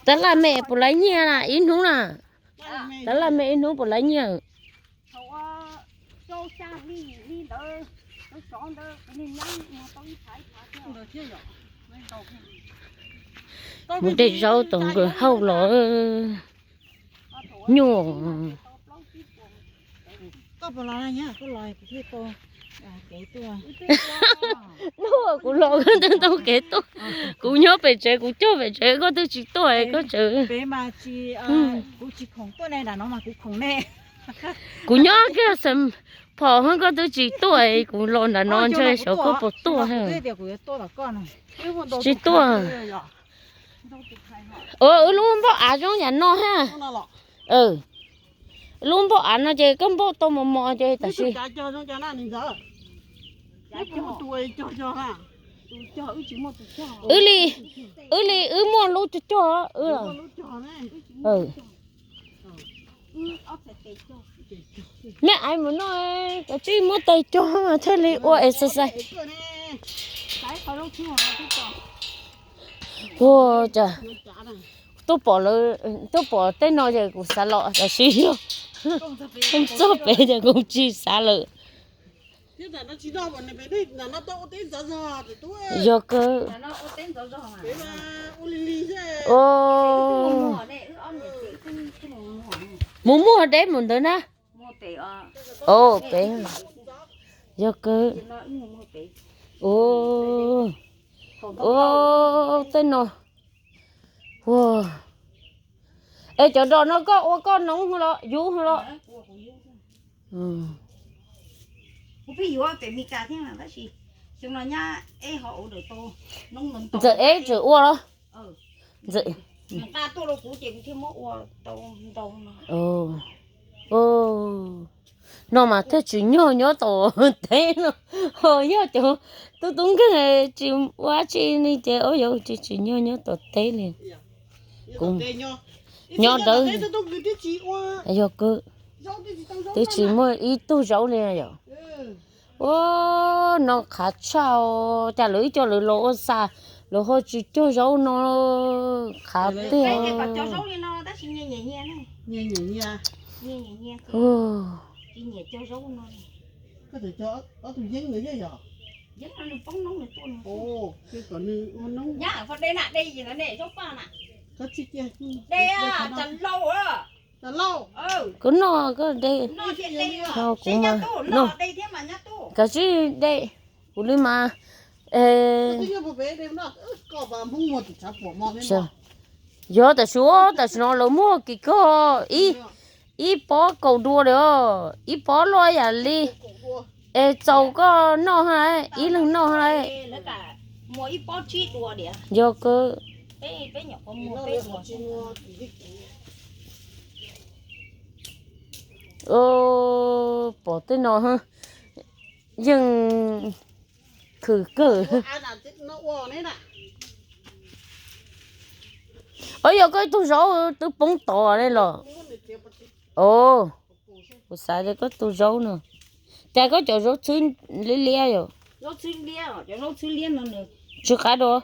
Đó là mẹ của lấy nhia là in đúng là. Đó là mẹ in đúng của lấy nhia. Một để rau tổng cái hậu lọ nhổ. Có bao lâu nhá, có loài cái to, cái to. Nó cũng lọ cái tao cái to. Cũng nhớ về chơi, cũng cho về chơi có thứ chỉ tuổi có chơi. Bé mà chỉ cũng chỉ khổng to này là nó mà cũng khổng nè. Cũng nhớ cái sầm phò hơn có thứ chỉ tuổi cũng lộn là non chơi số có một tuổi ha. Chỉ tuổi. Luôn bỏ à trong nhà nó ha. Luôn bỏ à nó chơi cấm bỏ tôm mò chơi ta xí. Mua lú cho. Mẹ ai muốn nói cái chi mua tay cho mà thế li ô exercise. Ô trời. Tôi bỏ tên nó rồi cũng xả lọ là xí rồi. Không cho bé thì cũng chỉ xả lợ. Giờ cơ. Ô. Muốn mua đấy muốn tới na. Ô bé. Giờ cơ. Ô. Ô tên nó. Wow. Ê chỗ đó nó có nóng không lo, vú không lo. Ví dụ tại vì cả thiên là cái gì, chúng nó nhá, họ được to, nông to. Giờ chữ ua đó. Giờ. Ta to đâu cũng chỉ thêm mỗi ua to. Nó mà thế chỉ nhớ tổ thế nó. Nhớ chỗ tôi đúng cái này chỉ quá chi này chứ ôi dồi chỉ nhớ tổ thế liền. Cùng nhớ tới. Giờ cứ tôi chỉ mua ít tô rau này rồi. Nó khá chào trả lưỡi cho lưỡi lỗ xa lỗ hơi chỉ cho rau nó khá tiêu. Cái cho rau đi nó ta chỉ nhẹ này. Nhẹ. Chỉ nhẹ cho rau nó. Có thể cho ở tủ giếng nữa chứ giờ. Giếng nó phóng nóng này tuôn. Cái còn như nóng. Nhá, phần đây nè, đây gì nó nè, dốc qua nè. Có chi kia. Đây à, chẳng lâu á. Chẳng lâu. Cứ nó có đây. Nó thì đây à. Nó cũng mà. Nó đây thế mà nhá tu. Cái gì đây. Ủa đi mà. Giờ ta xuống lỗ mua cái co ý bỏ cầu đua được ý bỏ loài à li cháu có nó hay ý lưng nó hay mua ít bỏ chi đua đi giờ cơ bé nhỏ có mua bé bỏ tên nó ha nhưng thử cử ôi giờ cái tôi rau tôi bông to đây rồi sao đây có tôi rau nữa chả có chỗ rau chín lia rồi rau chín lia nó nữa chưa cá đâu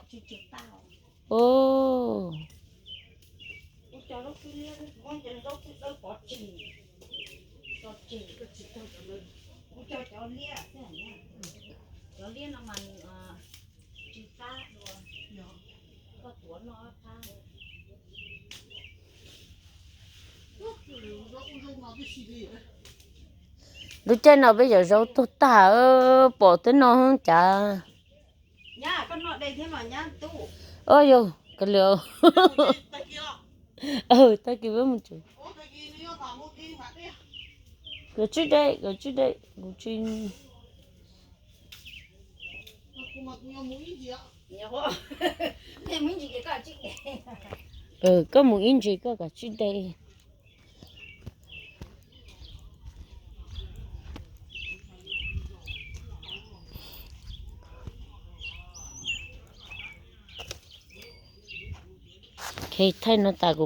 cho lia nó mà chỉ ta rồi có tuổi nó ta lúc trên nào bây giờ rau tôi tả bỏ tới nó hơn chả nhá con nọ đây thế mà nhá tu ôi yo cái liều ta kêu với một chút cái chút đây có một in gì có cả chút đây khi thấy nó ta